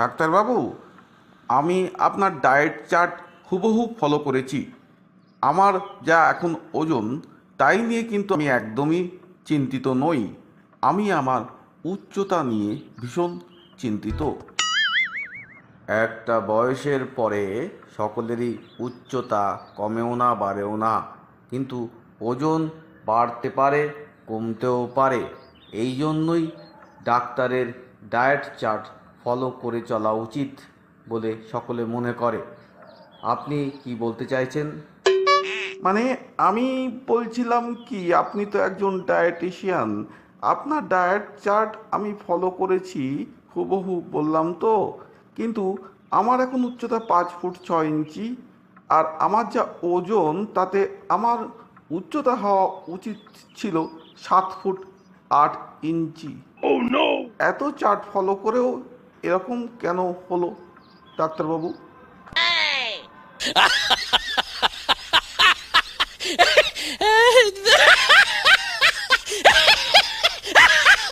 ডাক্তারবাবু, আমি আপনার ডায়েট চার্ট হুবহু ফলো করেছি। আমার যা এখন ওজন, তাই নিয়ে কিন্তু আমি একদমই চিন্তিত নই। আমি আমার উচ্চতা নিয়ে ভীষণ চিন্তিত। একটা বয়সের পরে সকলেরই উচ্চতা কমেও না বাড়েও না, কিন্তু ওজন বাড়তে পারে, কমতেও পারে। এই জন্যই ডাক্তারের ডায়েট চার্ট ফলো করে চলা উচিত বলে সকলে মনে করে। আপনি কি বলতে চাইছেন? মানে আমি বলছিলাম কি, আপনি তো একজন ডায়েটিশিয়ান। আপনার ডায়েট চার্ট আমি ফলো করেছি, হুবহু বললাম তো। কিন্তু আমার এখন উচ্চতা 5 ফুট 6 ইঞ্চি, আর আমার যা ওজন তাতে আমার উচ্চতা হওয়া উচিত ছিল 7 ফুট 8 ইঞ্চি। এত চার্ট ফলো করেও এরকম কেন হলো ডাক্তারবাবু?